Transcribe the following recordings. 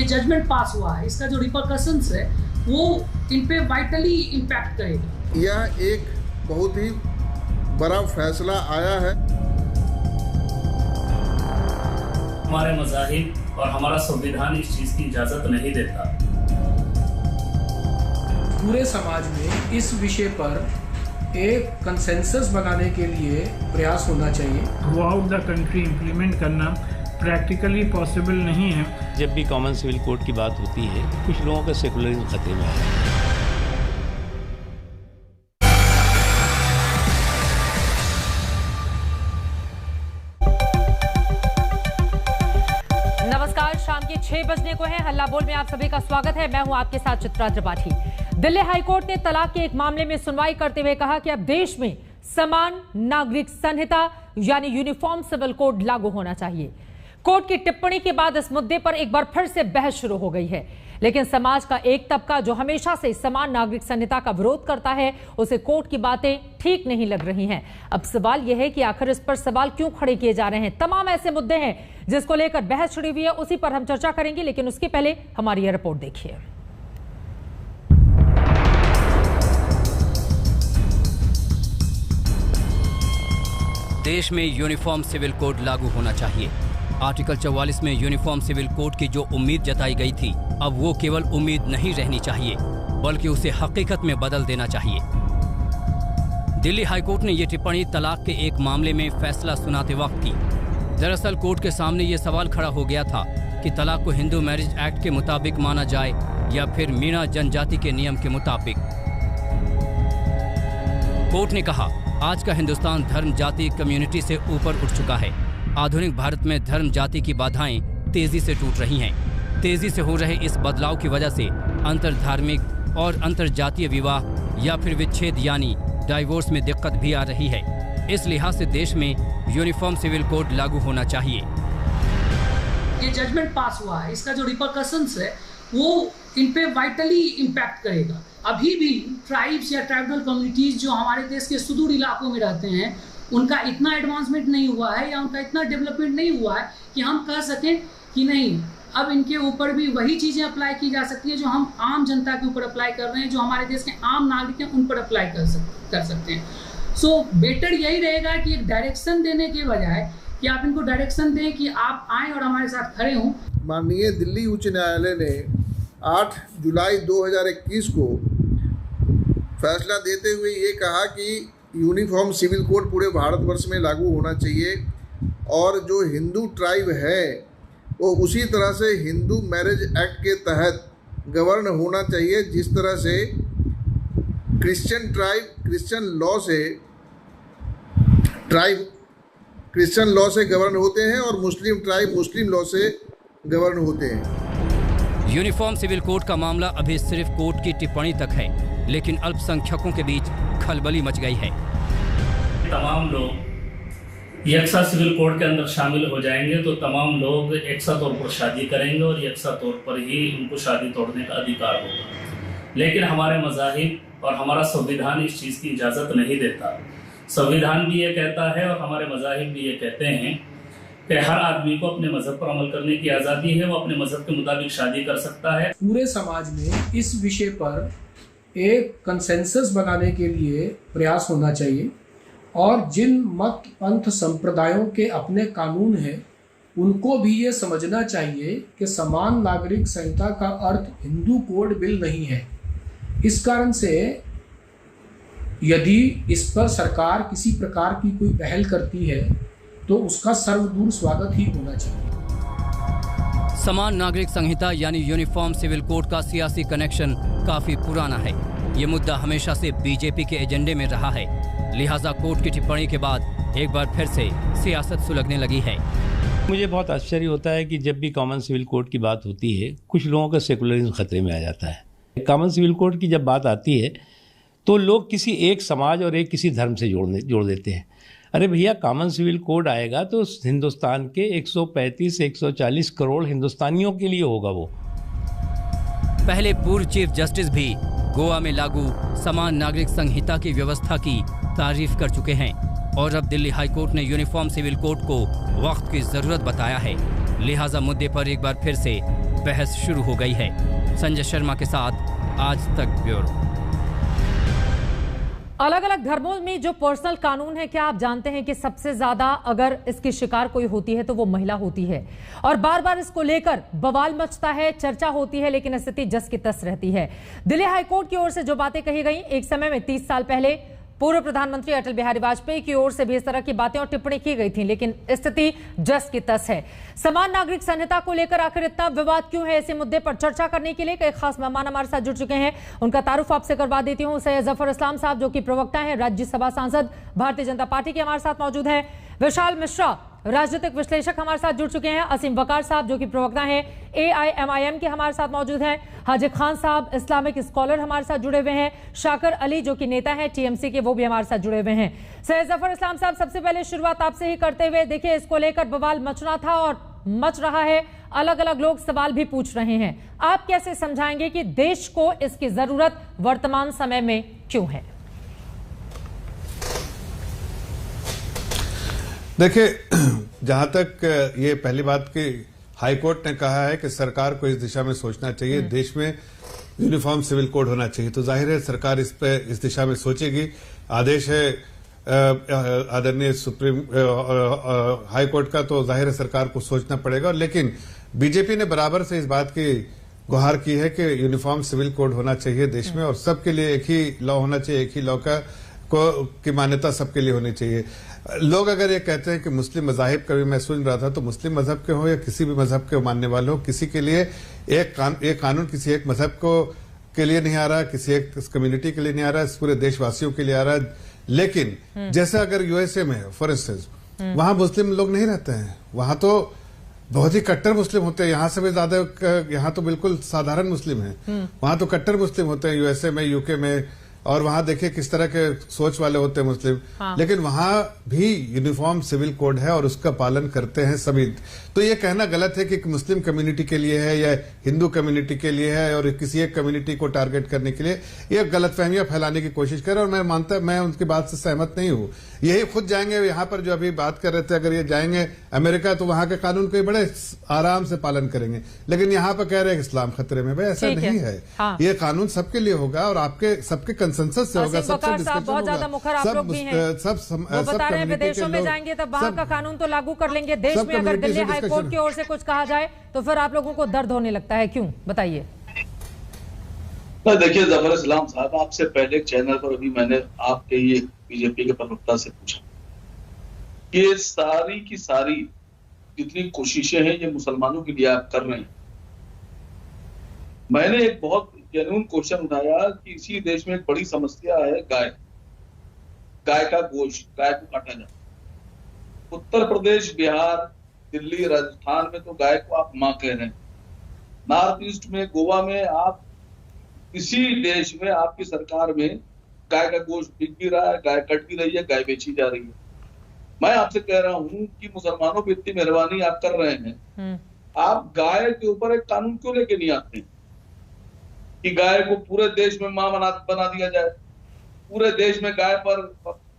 Judgement पास हुआ है, इसका जो रिपरकशंस है वो इन पे वाइटली इम्पैक्ट करेगा। यह एक बहुत ही बड़ा फैसला आया है। हमारे मज़ाहिब और हमारा संविधान इस चीज़ की इजाज़त नहीं देता। पूरे समाज में इस विषय पर एक कंसेंसस बनाने के लिए प्रयास होना चाहिए। Through out the country implement करना प्रैक्टिकली पॉसिबल नहीं है। जब भी कॉमन सिविल कोड की बात होती है, कुछ लोगों का सेकुलरिज्म खतरे में है। नमस्कार, शाम के 6 बजने को है। हल्ला बोल में आप सभी का स्वागत है। मैं हूं आपके साथ चित्रा त्रिपाठी। दिल्ली हाईकोर्ट ने तलाक के एक मामले में सुनवाई करते हुए कहा कि अब देश में समान नागरिक संहिता यानी यूनिफॉर्म सिविल कोड लागू होना चाहिए। कोर्ट की टिप्पणी के बाद इस मुद्दे पर एक बार फिर से बहस शुरू हो गई है, लेकिन समाज का एक तबका जो हमेशा से समान नागरिक संहिता का विरोध करता है, उसे कोर्ट की बातें ठीक नहीं लग रही हैं। अब सवाल यह है कि आखिर इस पर सवाल क्यों खड़े किए जा रहे हैं। तमाम ऐसे मुद्दे हैं जिसको लेकर बहस छिड़ी हुई है, उसी पर हम चर्चा करेंगे, लेकिन उसके पहले हमारी यह रिपोर्ट देखिए। देश में यूनिफॉर्म सिविल कोड लागू होना चाहिए। आर्टिकल 44 में यूनिफॉर्म सिविल कोड की जो उम्मीद जताई गई थी, अब वो केवल उम्मीद नहीं रहनी चाहिए, बल्कि उसे हकीकत में बदल देना चाहिए। दिल्ली हाईकोर्ट ने ये टिप्पणी तलाक के एक मामले में फैसला सुनाते वक्त की। दरअसल कोर्ट के सामने ये सवाल खड़ा हो गया था कि तलाक को हिंदू मैरिज एक्ट के मुताबिक माना जाए या फिर मीणा जनजाति के नियम के मुताबिक। कोर्ट ने कहा, आज का हिंदुस्तान धर्म जाति कम्युनिटी से ऊपर उठ चुका है। आधुनिक भारत में धर्म जाति की बाधाएं तेजी से टूट रही हैं। तेजी से हो रहे इस बदलाव की वजह से अंतरधार्मिक और अंतरजातीय विवाह या फिर विच्छेद यानी डाइवोर्स में दिक्कत भी आ रही है। इस लिहाज से देश में यूनिफॉर्म सिविल कोड लागू होना चाहिए। ये जजमेंट पास हुआ है, इसका जो रिपरकशंस है वो इन पे वाइटली इम्पैक्ट करेगा। अभी भी ट्राइब्स या ट्राइबल कम्युनिटीज जो हमारे देश के सुदूर इलाकों में रहते हैं, उनका इतना एडवांसमेंट नहीं हुआ है या उनका इतना डेवलपमेंट नहीं हुआ है कि हम कह सकें कि नहीं, अब इनके ऊपर भी वही चीज़ें अप्लाई की जा सकती है जो हम आम जनता के ऊपर अप्लाई कर रहे हैं, जो हमारे देश के आम नागरिक हैं उन पर अप्लाई कर सकते हैं। सो बेटर यही रहेगा कि एक डायरेक्शन देने के बजाय कि आप इनको डायरेक्शन दें कि आप आएँ और हमारे साथ खड़े हों। माननीय दिल्ली उच्च न्यायालय ने 8 जुलाई 2021 को फैसला देते हुए ये कहा कि यूनिफॉर्म सिविल कोड पूरे भारतवर्ष में लागू होना चाहिए और जो हिंदू ट्राइब है वो उसी तरह से हिंदू मैरिज एक्ट के तहत गवर्न होना चाहिए, जिस तरह से क्रिश्चियन ट्राइब क्रिश्चियन लॉ से गवर्न होते हैं और मुस्लिम ट्राइब मुस्लिम लॉ से गवर्न होते हैं। यूनिफॉर्म सिविल कोड का मामला अभी सिर्फ कोर्ट की टिप्पणी तक है, लेकिन अल्पसंख्यकों के बीच खलबली मच गई है। तमाम लोग यकसा सिविल कोड के अंदर शामिल हो जाएंगे तो तमाम लोग यकसा तौर पर शादी करेंगे और यकसा तौर पर ही उनको शादी तोड़ने का अधिकार होगा। लेकिन हमारे मज़ाहिब और हमारा संविधान इस चीज़ की इजाज़त नहीं देता। संविधान भी ये कहता है और हमारे मज़ाहिब भी ये कहते हैं कि हर आदमी को अपने मजहब पर अमल करने की आज़ादी है, वो अपने मजहब के मुताबिक शादी कर सकता है। पूरे समाज में इस विषय पर एक कंसेंसस बनाने के लिए प्रयास होना चाहिए और जिन मत पंथ संप्रदायों के अपने कानून हैं उनको भी ये समझना चाहिए कि समान नागरिक संहिता का अर्थ हिंदू कोड बिल नहीं है। इस कारण से यदि इस पर सरकार किसी प्रकार की कोई पहल करती है तो उसका सर्वदूर स्वागत ही होना चाहिए। समान नागरिक संहिता यानी यूनिफॉर्म सिविल कोड का सियासी कनेक्शन काफी पुराना है। ये मुद्दा हमेशा से बीजेपी के एजेंडे में रहा है, लिहाजा कोर्ट की टिप्पणी के बाद एक बार फिर से सियासत सुलगने लगी है। मुझे बहुत आश्चर्य होता है कि जब भी कॉमन सिविल कोड की बात होती है, कुछ लोगों का सेकुलरिज्म खतरे में आ जाता है। कॉमन सिविल कोड की जब बात आती है तो लोग किसी एक समाज और एक किसी धर्म से जोड़ देते हैं। अरे भैया, कॉमन सिविल कोड आएगा तो हिंदुस्तान के 135-140 करोड़ हिंदुस्तानियों के लिए होगा। वो पहले पूर्व चीफ जस्टिस भी गोवा में लागू समान नागरिक संहिता की व्यवस्था की तारीफ कर चुके हैं और अब दिल्ली हाईकोर्ट ने यूनिफॉर्म सिविल कोड को वक्त की जरूरत बताया है। लिहाजा मुद्दे पर एक बार फिर से बहस शुरू हो गई है। संजय शर्मा के साथ आज तक ब्यूरो। अलग अलग धर्मों में जो पर्सनल कानून है, क्या आप जानते हैं कि सबसे ज्यादा अगर इसकी शिकार कोई होती है तो वो महिला होती है, और बार बार इसको लेकर बवाल मचता है, चर्चा होती है, लेकिन स्थिति जस की तस रहती है। दिल्ली हाईकोर्ट की ओर से जो बातें कही गई, एक समय में 30 साल पहले पूर्व प्रधानमंत्री अटल बिहारी वाजपेयी की ओर से भी इस तरह की बातें और टिप्पणी की गई थी, लेकिन स्थिति जस की तस है। समान नागरिक संहिता को लेकर आखिर इतना विवाद क्यों है, ऐसे मुद्दे पर चर्चा करने के लिए कई खास मेहमान हमारे साथ जुड़ चुके हैं। उनका तारुफ आपसे करवा देती हूं। सैयद जफर इस्लाम साहब, जो कि प्रवक्ता हैं, राज्यसभा सांसद भारतीय जनता पार्टी के, हमारे साथ मौजूद हैं। विशाल मिश्रा, राजनीतिक विश्लेषक, हमारे साथ जुड़ चुके हैं। असीम वकार साहब, जो कि प्रवक्ता हैं AIMIM के, हमारे साथ मौजूद हैं। हाजिर खान साहब, इस्लामिक स्कॉलर, हमारे साथ जुड़े हुए हैं। शाकर अली, जो कि नेता हैं TMC के, वो भी हमारे साथ जुड़े हुए हैं। सैयद जफर इस्लाम साहब, सबसे पहले शुरुआत आपसे ही करते हुए, देखिए इसको लेकर बवाल मचना था और मच रहा है, अलग अलग लोग सवाल भी पूछ रहे हैं। आप कैसे समझाएंगे कि देश को इसकी जरूरत वर्तमान समय में क्यों है? देखिए, जहां तक ये पहली बात कि हाईकोर्ट ने कहा है कि सरकार को इस दिशा में सोचना चाहिए, देश में यूनिफॉर्म सिविल कोड होना चाहिए, तो जाहिर है सरकार इस दिशा में सोचेगी। आदेश है आदरणीय सुप्रीम हाईकोर्ट का, तो जाहिर है सरकार को सोचना पड़ेगा। लेकिन बीजेपी ने बराबर से इस बात की गुहार की है कि यूनिफॉर्म सिविल कोड होना चाहिए देश में, और सबके लिए एक ही लॉ होना चाहिए, एक ही लॉ की मान्यता सबके लिए होनी चाहिए। लोग अगर ये कहते हैं कि मुस्लिम मजाहिब का भी, मैं सुन रहा था, तो मुस्लिम मजहब के हो या किसी भी मजहब के मानने वाले हो, किसी के लिए एक कानून किसी एक मजहब के लिए नहीं आ रहा, किसी एक कम्युनिटी के लिए नहीं आ रहा, पूरे देशवासियों के लिए आ रहा है। लेकिन जैसे अगर यूएसए में फॉर इंस्टेंस, वहां मुस्लिम लोग नहीं रहते हैं, वहां तो बहुत ही कट्टर मुस्लिम होते हैं, यहां से भी ज्यादा, यहाँ तो बिल्कुल साधारण मुस्लिम है, वहां तो कट्टर मुस्लिम होते हैं यूएसए में, यूके में, और वहां देखिए किस तरह के सोच वाले होते हैं मुस्लिम। लेकिन वहां भी यूनिफॉर्म सिविल कोड है और उसका पालन करते हैं सभी। तो ये कहना गलत है कि मुस्लिम कम्युनिटी के लिए है या हिंदू कम्युनिटी के लिए है और किसी एक कम्युनिटी को टारगेट करने के लिए ये गलतफहमियां फैलाने की कोशिश कर रहे हैं। और मैं उनकी बात से सहमत नहीं हूं। यही खुद जाएंगे यहाँ पर, जो अभी बात कर रहे थे, अगर ये जाएंगे अमेरिका तो वहां के कानून को बड़े आराम से पालन करेंगे, लेकिन यहाँ पर कह रहे हैं इस्लाम खतरे में। भाई ऐसा नहीं है, ये कानून सबके लिए होगा और आपके सबके कंसेंसस से होगा, सबसे डिस्कशन बहुत ज्यादा मुखर आप लोग भी हैं। सब बता रहे हैं विदेशों में जाएंगे तब वहां का कानून तो लागू कर लेंगे, देश में अगर दिल्ली हाईकोर्ट की ओर से कुछ कहा जाए तो फिर आप लोगों को दर्द होने लगता है, क्यों? बताइए। देखिए जफर इस्लाम साहब, आपसे पहले एक चैनल पर अभी मैंने आपके ये बीजेपी के प्रवक्ता से पूछा, ये सारी की सारी जितनी कोशिशें हैं ये मुसलमानों के लिए आप कर रहे हैं। मैंने एक बहुत जेन्युइन क्वेश्चन उठाया कि इसी देश में एक बड़ी समस्या है गाय का गोश्त, गाय को काटा जाता। उत्तर प्रदेश, बिहार, दिल्ली, राजस्थान में तो गाय को आप मां कह रहे हैं। नॉर्थ ईस्ट में, गोवा में, आप इसी देश में आपकी सरकार में गाय का गोश्त बिक भी रहा है, गाय कट भी रही है, गाय बेची जा रही है। मैं आपसे कह रहा हूं कि मुसलमानों पर इतनी मेहरबानी आप कर रहे हैं, आप गाय के ऊपर एक कानून क्यों लेके नहीं आते कि गाय को पूरे देश में मां बना दिया जाए, पूरे देश में गाय पर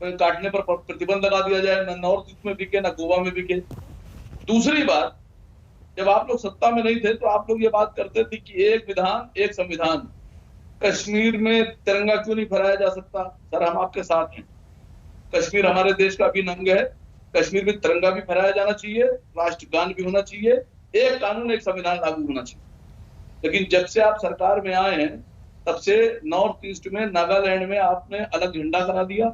काटने पर प्रतिबंध लगा दिया जाए, ना नॉर्थ ईस्ट में बिके ना गोवा में बिके। दूसरी बात, जब आप लोग सत्ता में नहीं थे तो आप लोग ये बात करते थे कि एक विधान एक संविधान, कश्मीर में तिरंगा क्यों नहीं फहराया जा सकता? सर, हम आपके साथ हैं, कश्मीर हमारे देश का अभिन्न अंग है, कश्मीर में तिरंगा भी फहराया जाना चाहिए, राष्ट्रगान भी होना चाहिए, एक कानून एक संविधान लागू होना चाहिए। लेकिन जब से आप सरकार में आए हैं तब से नॉर्थ ईस्ट में, नागालैंड में आपने अलग झंडा करा दिया,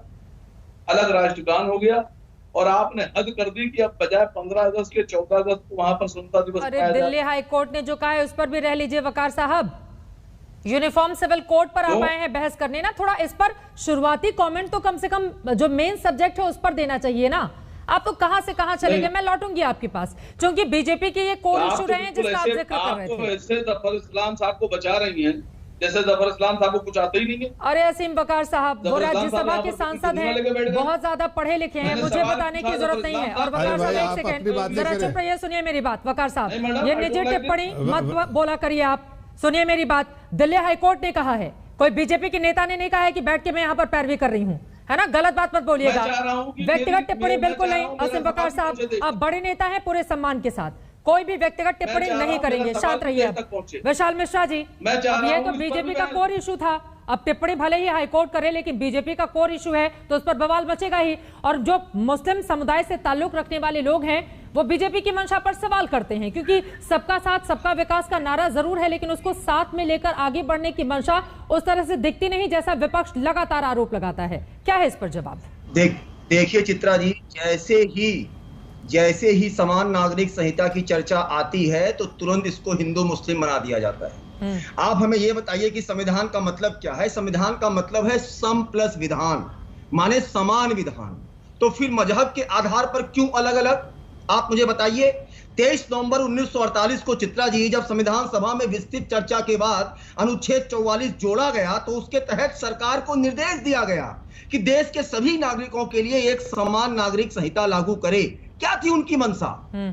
अलग राष्ट्रगान हो गया, और आपने हद कर दी कि अब बजाय 15 अगस्त के 14 अगस्त को वहां पर स्वतंत्रता दिवस। अरे दिल्ली हाईकोर्ट ने जो कहा है उस पर भी रह लीजिए वकार साहब। यूनिफॉर्म सिविल कोड पर आप आए हैं बहस करने ना, थोड़ा इस पर शुरुआती कमेंट तो कम से कम जो मेन सब्जेक्ट है उस पर देना चाहिए ना। आप तो कहां से कहां चले गए? मैं लौटूंगी आपके पास, क्योंकि बीजेपी के ये कोर इशू रहे हैं जिसका आप जिक्र कर रहे थे। ऐसे जफर इस्लाम साहब को बचा रही हैं जैसे जफर इस्लाम साहब को कुछ आते ही नहीं है। अरे असीम वकार साहब, वो राज्यसभा के सांसद हैं, बहुत ज्यादा पढ़े लिखे हैं, मुझे बताने की जरूरत नहीं है। और वकार साहब एक सेकंड जरा चुप रहिए, सुनिए मेरी बात। वकार साहब, ये निजी टिप्पणी मत बोला करिए आप, सुनिए मेरी बात। दिल्ली हाईकोर्ट ने कहा है, कोई बीजेपी के नेता ने नहीं कहा है कि बैठ के मैं यहाँ पर पैरवी कर रही हूँ, है ना? गलत बात मत बोलिएगा, व्यक्तिगत टिप्पणी बिल्कुल नहीं। असीम वकार साहब, आप बड़े नेता हैं, पूरे सम्मान के साथ, कोई भी व्यक्तिगत टिप्पणी नहीं करेंगे। शांत रहिए। विशाल मिश्रा जी, अब ये तो बीजेपी का कोर इशू था, अब टिप्पणी भले ही हाईकोर्ट करे लेकिन बीजेपी का कोर इशू है तो उस पर बवाल मचेगा ही। और जो मुस्लिम समुदाय से ताल्लुक रखने वाले लोग हैं वो बीजेपी की मंशा पर सवाल करते हैं, क्योंकि सबका साथ सबका विकास का नारा जरूर है लेकिन उसको साथ में लेकर आगे बढ़ने की मंशा उस तरह से दिखती नहीं जैसा विपक्ष लगातार आरोप लगाता है। क्या है इस पर जवाब? देखिए चित्रा जी, जैसे ही समान नागरिक संहिता की चर्चा आती है तो तुरंत इसको हिंदू मुस्लिम बना दिया जाता है। आप हमें यह बताइए कि संविधान का मतलब क्या है? संविधान का मतलब है सम प्लस विधान, माने समान विधान। तो फिर मजहब के आधार पर क्यों अलग अलग? आप मुझे बताइए। 23 नवंबर 1948 को चित्रा जी जब संविधान सभा में विस्तृत चर्चा के बाद अनुच्छेद 44 जोड़ा गया तो उसके तहत सरकार को निर्देश दिया गया कि देश के सभी नागरिकों के लिए एक समान नागरिक संहिता लागू करे। क्या थी उनकी मंशा?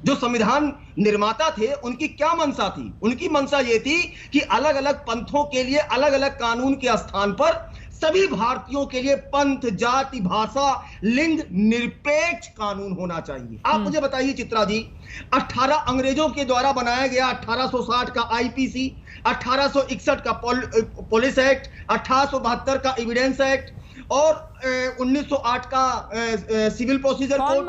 जो संविधान निर्माता थे उनकी क्या मंशा थी? उनकी मंशा ये थी कि अलग अलग पंथों के लिए अलग अलग कानून के स्थान पर सभी भारतीयों के लिए पंथ, जाति, भाषा, लिंग निरपेक्ष कानून होना चाहिए। आप मुझे बताइए चित्रा जी, 18 अंग्रेजों के द्वारा बनाया गया 1860 का आईपीसी, 1861 का पुलिस एक्ट, 1872 का एविडेंस एक्ट और 1908 का सिविल प्रोसीजर कोड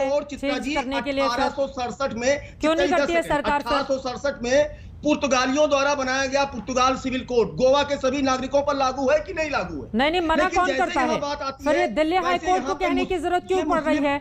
और चित्रा जी 1867 में क्यों नहीं करती है सरकार? 1867 में पुर्तगालियों द्वारा बनाया गया पुर्तगाल सिविल कोड गोवा के सभी नागरिकों पर लागू है कि नहीं लागू है? नहीं, मना कौन करता है? सर ये दिल्ली हाईकोर्ट को कहने की जरूरत क्यों पड़ रही है?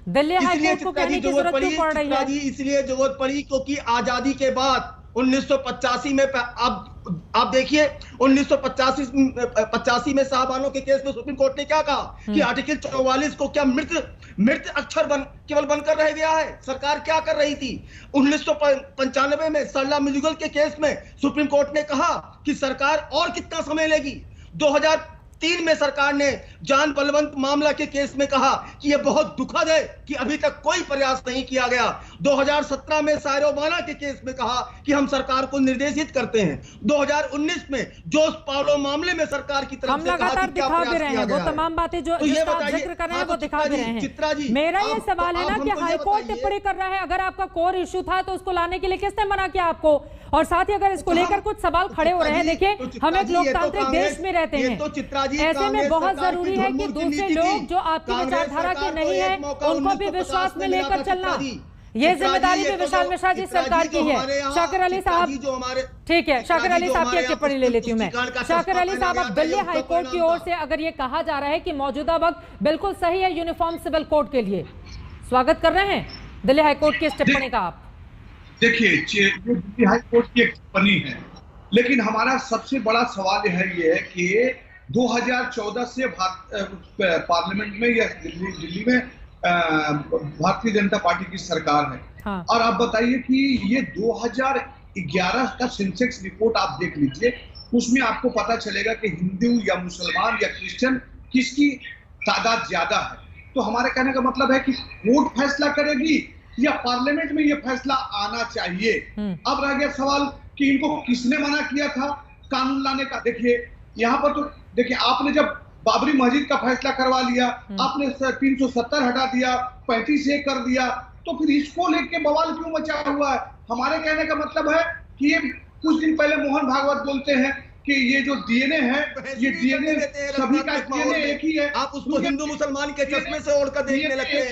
दिल्ली हाईकोर्ट को कहने की जरूरत क्यों पड़ रही है? इसलिए जरूरत पड़ी क्योंकि आजादी के बाद 1985 में आप देखिए 1985 में शाहबानो के केस में सुप्रीम कोर्ट ने क्या कहा कि आर्टिकल 44 को क्या मृत अक्षर केवल बनकर रह गया है? सरकार क्या कर रही थी? 1995 में सरला मिजुगल के केस में सुप्रीम कोर्ट ने कहा कि सरकार और कितना समय लेगी। 2003 में सरकार ने जान बलवंत मामला के केस में कहा कि यह बहुत दुखद है कि अभी तक कोई प्रयास नहीं किया गया। 2017 में सायरोबाना के केस में कहा कि हम सरकार को निर्देशित करते हैं। 2019 में जोस पावलो मामले में सरकार की तरफ से लगातार दिखा भी रहे हैं वो तमाम बातें जो जिक्र कर रहे हैं वो दिखा भी रहे हैं। चित्रा जी, मेरा ये सवाल है ना कि हाईकोर्ट टिप्पणी कर रहा है, अगर आपका कोर इशू था तो उसको लाने के लिए किसने मना किया आपको? और साथ ही अगर इसको लेकर कुछ सवाल खड़े हो रहे हैं, देखिए हम एक लोकतांत्रिक देश में रहते हैं, ऐसे में बहुत जरूरी है कि दूसरे लोग जो आपकी विचारधारा के नहीं है उनको भी विश्वास में लेकर चलना। ये जिम्मेदारी भी विशाल मिश्रा जी सरकार की है। शाकिर अली साहब, ठीक है, शाकिर अली साहब की एक टिप्पणी ले लेती हूँ मैं। शाकिर अली साहब, अब दिल्ली हाईकोर्ट की ओर से अगर ये कहा जा रहा है कि मौजूदा वक्त बिल्कुल सही है यूनिफॉर्म सिविल कोड के लिए, स्वागत कर रहे हैं दिल्ली हाईकोर्ट की इस टिप्पणी का आप? देखिए, ये दिल्ली हाईकोर्ट की एक टिप्पणी है, लेकिन हमारा सबसे बड़ा सवाल ये है कि 2014 से पार्लियामेंट में या दिल्ली में भारतीय जनता पार्टी की सरकार है। हाँ। और आप बताइए कि ये 2011 का सेंसेक्स रिपोर्ट आप देख लीजिए, उसमें आपको पता चलेगा कि हिंदू या मुसलमान या क्रिश्चियन किसकी तादाद ज्यादा है। तो हमारे कहने का मतलब है कि कोर्ट फैसला करेगी या पार्लियामेंट में ये फैसला आना चाहिए। अब रह गया सवाल कि इनको किसने मना किया था कानून लाने का। देखिए यहाँ पर तो देखिए, आपने जब बाबरी मस्जिद का फैसला करवा लिया, आपने 370 हटा दिया, 35 से कर दिया, तो फिर इसको लेके बवाल क्यों मचा हुआ है? हमारे कहने का मतलब है कि ये कुछ दिन पहले मोहन भागवत बोलते हैं कि ये जो डीएनए है, ये डीएनए सभी का डीएनए एक ही है। आप उसको हिंदू मुसलमान के चश्मे से ओढ़कर देखने लगते हैं।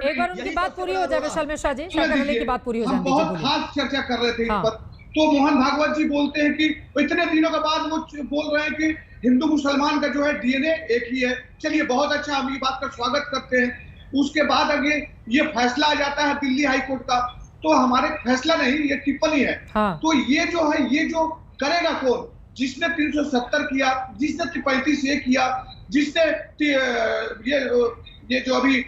एक बार उनकी बात पूरी हो जाए विशाल मिश्रा जी, शाकिर अली की बात पूरी हो जाए। बहुत खास चर्चा कर रहे थे इस पर, तो मोहन भागवत जी बोलते हैं कि इतने दिनों के बाद वो बोल रहे हैं कि हिंदू मुसलमान का जो है डीएनए एक ही है। चलिए बहुत अच्छा, हम ये बात का स्वागत करते हैं। उसके बाद अगर ये फैसला आ जाता है दिल्ली हाईकोर्ट का, तो हमारे फैसला नहीं, ये टिप्पणी है। हाँ। तो ये जो है, ये जो करेगा कौन? जिसने 370 किया, जिसने 35 ये किया, जिसने ये जो अभी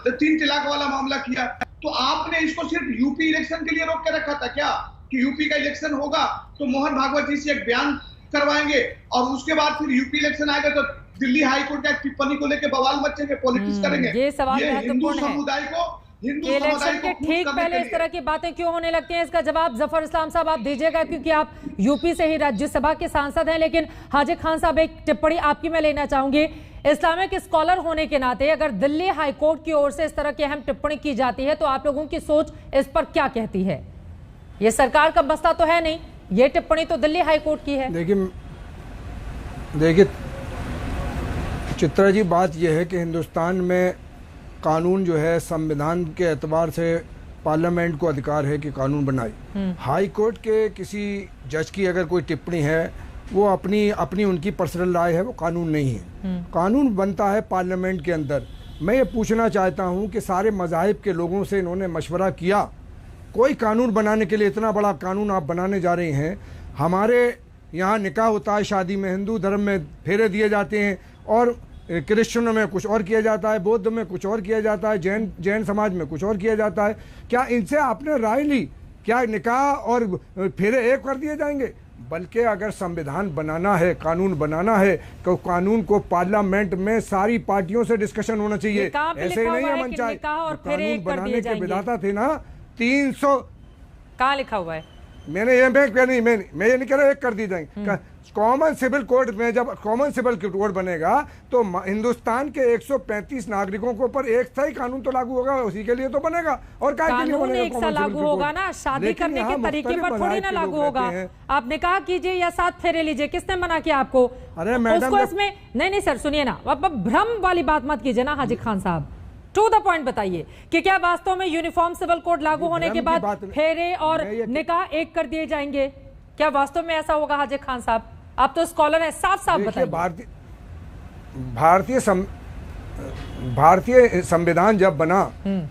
3 तलाक वाला मामला किया, तो आपने इसको सिर्फ यूपी इलेक्शन के लिए रोक के रखा था क्या? कि यूपी का इलेक्शन होगा तो मोहन भागवत जी से एक बयान करवाएंगे और उसके बाद फिर यूपी इलेक्शन आएगा तो दिल्ली हाईकोर्ट की टिप्पणी को लेकर बवाल मचेंगे, पॉलिटिक्स करेंगे। ये सवाल हिंदू समुदाय को इलेक्शन के ठीक पहले इस तरह की बातें क्यों होने लगती हैं, इसका जवाब जफर इस्लाम साहब आप दीजिएगा, क्योंकि आप यूपी से ही राज्यसभा के सांसद हैं। लेकिन हाजी खान साहब, एक टिप्पणी आपकी मैं लेना चाहूंगी। इस्लामिक स्कॉलर होने के नाते अगर दिल्ली हाईकोर्ट की ओर से इस तरह की अहम टिप्पणी की जाती है तो आप लोगों की सोच इस पर क्या कहती है? ये सरकार का मसला तो है नहीं, ये टिप्पणी तो दिल्ली हाईकोर्ट की है। देखिए चित्रा जी, बात यह है कि हिंदुस्तान में कानून जो है संविधान के एतबार से पार्लियामेंट को अधिकार है कि कानून बनाए। हाई कोर्ट के किसी जज की अगर कोई टिप्पणी है वो अपनी उनकी पर्सनल राय है, वो कानून नहीं है। कानून बनता है पार्लियामेंट के अंदर। मैं ये पूछना चाहता हूँ कि सारे मज़ाहिब के लोगों से इन्होंने मशवरा किया? कोई कानून बनाने के लिए, इतना बड़ा कानून आप बनाने जा रहे हैं। हमारे यहाँ निकाह होता है शादी में, हिंदू धर्म में फेरे दिए जाते हैं और क्रिश्चियनों में कुछ और किया जाता है, बौद्ध में कुछ और किया जाता है, जैन समाज में कुछ और किया जाता है। क्या इनसे आपने राय ली? क्या निकाह और फेरे एक कर दिए जाएंगे? बल्कि अगर संविधान बनाना है, कानून बनाना है तो कानून को पार्लियामेंट में सारी पार्टियों से डिस्कशन होना चाहिए। ऐसे ही नहीं है मनचाहे। कानून बनाने के विधाता थे ना 300। कहाँ लिखा हुआ है? मैं ये नहीं कह रहा एक कर दी जाएंगे। कॉमन सिविल कोड में जब कॉमन सिविल कोड बनेगा तो हिंदुस्तान के 135 नागरिकों के ऊपर एक स्थायी कानून तो लागू होगा, उसी के लिए तो बनेगा। और क्या के लिए बनेगा? एक सा लागू होगा ना, शादी करने के तरीके पर थोड़ी ना लागू होगा। आप निकाह कीजिए या 7 फेरे लीजिए, किसने मना किया आपको? अरे मैडम, इसमें नहीं सर सुनिए ना, अब भ्रम वाली बात मत कीजिए ना हाजी खान साहब। टू द पॉइंट बताइए कि क्या वास्तव में यूनिफॉर्म सिविल कोड लागू होने के बाद फेरे और निकाह एक कर दिए जाएंगे? क्या वास्तव में ऐसा होगा हाजी खान साहब? आप तो स्कॉलर हैं, साफ साफ बताइए। भारतीय संविधान जब बना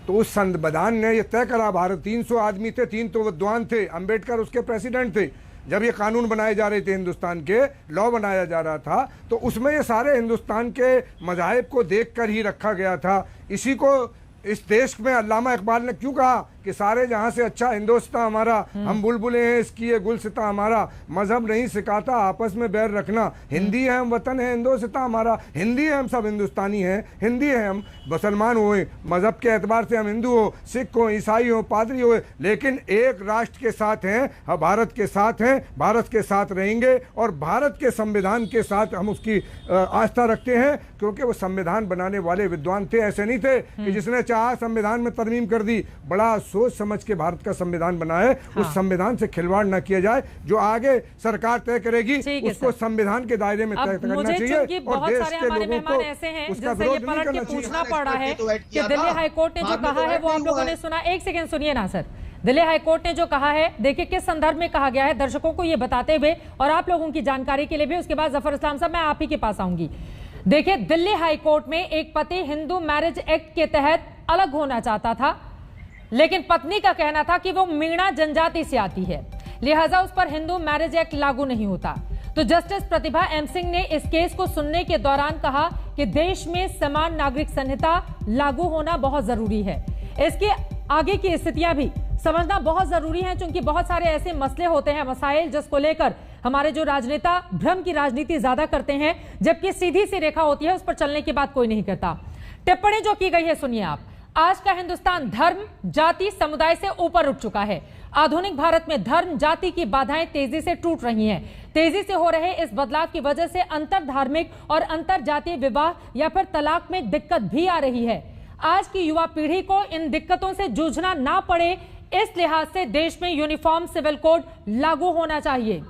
तो उस संविधान ने ये तय करा, भारत 300 आदमी थे, 3 तो विद्वान थे, अंबेडकर उसके प्रेसिडेंट थे। जब ये कानून बनाए जा रहे थे, हिंदुस्तान के लॉ बनाया जा रहा था, तो उसमें ये सारे हिंदुस्तान के मज़ाहिब को देखकर ही रखा गया था। इसी को इस देश में अल्लामा इकबाल ने क्यों कहा कि सारे जहां से अच्छा हिंदुस्तान हमारा, हम बुलबुलें हैं इसकी ये गुलसिता हमारा, मजहब नहीं सिखाता आपस में बैर रखना, हिंदी है हम, वतन है हिंदुस्तान हमारा, हिंदी है हम, सब हिंदुस्तानी हैं, हिंदी है हम, मुसलमान हुए मजहब के एतबार से हम हिंदू हो, सिख हो, ईसाई हो, पादरी हो, लेकिन एक राष्ट्र के साथ हैं, हम भारत के साथ हैं, भारत के साथ रहेंगे और भारत के संविधान के साथ हम उसकी आस्था रखते हैं, क्योंकि वो संविधान बनाने वाले विद्वान थे। ऐसे नहीं थे कि जिसने चाहा संविधान में तरमीम कर दी। बड़ा सोच समझ के भारत का संविधान बना है। उस संविधान से खिलवाड़ ना किया जाए। जो आगे सरकार तय करेगी उसको संविधान के दायरे में तय करना चाहिए। बहुत सारे हमारे मेहमान ऐसे हैं जिनसे ये पलट के पूछना पड़ रहा है कि दिल्ली हाईकोर्ट ने जो कहा है वो आप लोगों ने सुना। एक सेकंड सुनिए ना सर। दिल्ली हाईकोर्ट ने जो कहा है, देखिए किस संदर्भ में कहा गया है, दर्शकों को ये बताते हुए और आप लोगों की जानकारी के लिए भी। उसके बाद जफर इस्लाम साहब मैं आप ही के पास आऊंगी। देखिए दिल्ली हाईकोर्ट में एक पति हिंदू मैरिज एक्ट के तहत अलग होना चाहता था, लेकिन पत्नी का कहना था कि वो मीणा जनजाति से आती है, लिहाजा उस पर हिंदू मैरिज एक्ट लागू नहीं होता। तो जस्टिस प्रतिभा एम सिंह ने इस केस को सुनने के दौरान कहा कि देश में समान नागरिक संहिता लागू होना बहुत जरूरी है। इसके आगे की स्थितियां भी समझना बहुत जरूरी है, क्योंकि बहुत सारे ऐसे मसले होते हैं, मसाइल जिसको लेकर हमारे जो राजनेता भ्रम की राजनीति ज्यादा करते हैं, जबकि सीधी सी रेखा होती है उस पर चलने की बात कोई नहीं करता। टिप्पणी जो की गई है सुनिए आप। आज का हिंदुस्तान धर्म, जाति, समुदाय से ऊपर उठ चुका है। आधुनिक भारत में धर्म, जाति की बाधाएं तेजी से टूट रही हैं। तेजी से हो रहे इस बदलाव की वजह से अंतर धार्मिक और अंतर जातीय विवाह या फिर तलाक में दिक्कत भी आ रही है। आज की युवा पीढ़ी को इन दिक्कतों से जूझना ना पड़े, इस लिहाज से देश में यूनिफॉर्म सिविल कोड लागू होना चाहिए।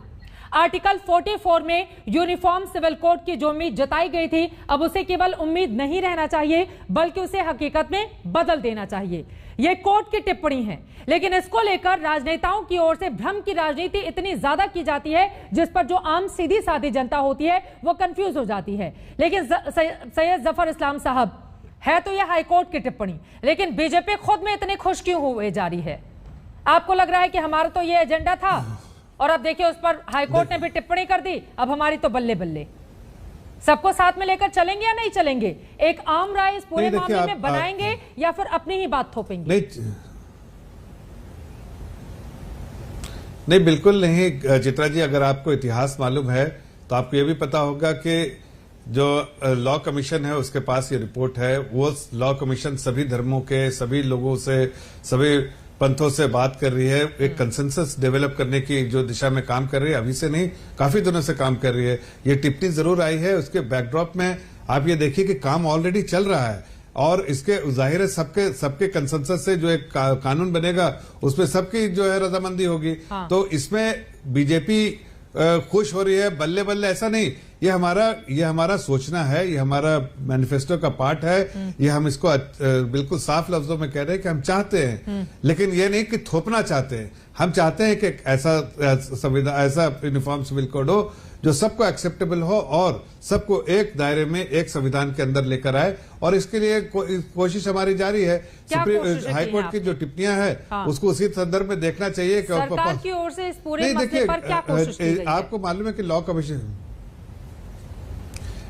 आर्टिकल 44 में यूनिफॉर्म सिविल कोड की जो उम्मीद जताई गई थी, अब उसे केवल उम्मीद नहीं रहना चाहिए, बल्कि उसे हकीकत में बदल देना चाहिए। यह कोर्ट की टिप्पणी है, लेकिन इसको लेकर राजनेताओं की ओर से भ्रम की राजनीति इतनी ज्यादा की जाती है, जिस पर जो आम सीधी सादी जनता होती है वो कंफ्यूज हो जाती है। लेकिन सैयद जफर इस्लाम साहब, है तो यह हाईकोर्ट की टिप्पणी, लेकिन बीजेपी खुद में इतनी खुश क्यों हुए जा रही है? आपको लग रहा है कि हमारा तो यह एजेंडा था और अब देखिए उस पर हाईकोर्ट ने भी टिप्पणी कर दी, अब हमारी तो बल्ले बल्ले। सबको साथ में लेकर चलेंगे या नहीं चलेंगे? एक आम राय इस पूरे मामले में बनाएंगे या फिर अपनी ही बात थोपेंगे? नहीं, बिल्कुल नहीं चित्रा जी। अगर आपको इतिहास मालूम है तो आपको यह भी पता होगा कि जो लॉ कमीशन है उसके पास ये रिपोर्ट है। वो लॉ कमीशन सभी धर्मों के, सभी लोगों से, सभी पंथों से बात कर रही है, एक कंसेंसस डेवलप करने की जो दिशा में काम कर रही है। अभी से नहीं, काफी दिनों से काम कर रही है। ये टिप्पणी जरूर आई है, उसके बैकड्रॉप में आप ये देखिए कि काम ऑलरेडी चल रहा है और इसके जाहिर है सबके कंसेंसस से जो एक कानून बनेगा उसमें सबकी जो है रजामंदी होगी। हाँ। तो इसमें बीजेपी खुश हो रही है, बल्ले बल्ले ऐसा नहीं। ये हमारा सोचना है, ये हमारा मैनिफेस्टो का पार्ट है, ये हम इसको बिल्कुल साफ लफ्जों में कह रहे हैं कि हम चाहते हैं, लेकिन ये नहीं कि थोपना चाहते हैं। हम चाहते हैं कि ऐसा संविधान, ऐसा यूनिफॉर्म सिविल कोड हो जो सबको एक्सेप्टेबल हो और सबको एक दायरे में एक संविधान के अंदर लेकर आए, और इसके लिए कोशिश हमारी जारी है। सुप्रीम हाई कोर्ट की जो टिप्पणियां हैं हाँ। उसको उसी संदर्भ में देखना चाहिए कि सरकार की ओर से इस पूरे मसले पर क्या कोशिश की गई है? आपको मालूम है कि लॉ कमीशन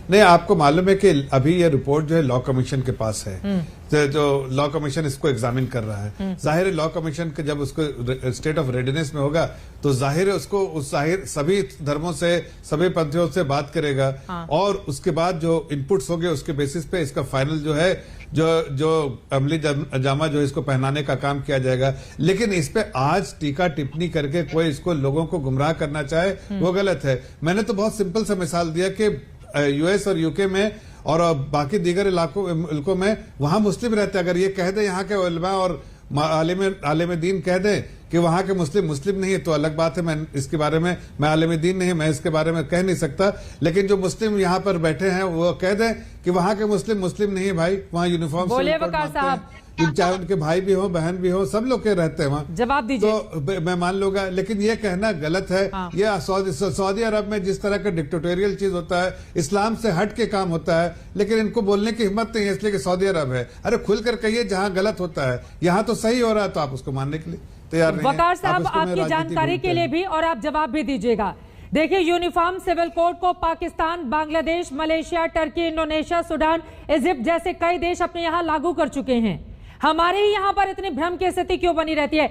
नहीं, आपको मालूम है कि अभी ये रिपोर्ट जो है लॉ कमीशन के पास है, जो लॉ कमीशन इसको एग्जामिन कर रहा है। जाहिर है लॉ कमीशन के जब उसको स्टेट ऑफ रेडीनेस में होगा तो जाहिर है उसको सभी धर्मों से, सभी पंथियों से बात करेगा। हाँ। और उसके बाद जो इनपुट्स होंगे उसके बेसिस पे इसका फाइनल जो है जो अमली जामा जो इसको पहनाने का काम किया जाएगा। लेकिन इस पे आज टीका टिप्पणी करके कोई इसको लोगों को गुमराह करना चाहे वो गलत है। मैंने तो बहुत सिंपल सा मिसाल दिया कि यूएस और यूके में और बाकी दीगर इलाकों में वहां मुस्लिम रहते हैं। अगर ये कह दे यहाँ के उलमा और आलिम दीन कह दें कि वहां के मुस्लिम नहीं है तो अलग बात है। मैं इसके बारे में, मैं आलिम दीन नहीं, मैं इसके बारे में कह नहीं सकता। लेकिन जो मुस्लिम यहाँ पर बैठे हैं वो कह दें कि वहां के मुस्लिम नहीं है भाई, वहां यूनिफॉर्म चाहे उनके भाई भी हो, बहन भी हो, सब लोग के रहते हैं वहाँ। जवाब दीजिए। तो मैं मान लूंगा, लेकिन ये कहना गलत है। हाँ। ये सऊदी अरब में जिस तरह का डिक्टेटोरियल चीज होता है, इस्लाम से हट के काम होता है, लेकिन इनको बोलने की हिम्मत नहीं है इसलिए कि सऊदी अरब है। अरे खुलकर कहिए जहाँ गलत होता है, यहाँ तो सही हो रहा है तो आप उसको मानने के लिए तैयार नहीं। वकार साहब, आपकी जानकारी के लिए भी और आप जवाब भी दीजिएगा। देखिए, यूनिफॉर्म सिविल कोड को Pakistan, Bangladesh, Malaysia, Turkey, Indonesia, Sudan, Egypt जैसे कई देश अपने यहाँ लागू कर चुके हैं। हमारे ही यहाँ पर इतनी भ्रम की स्थिति क्यों बनी रहती है?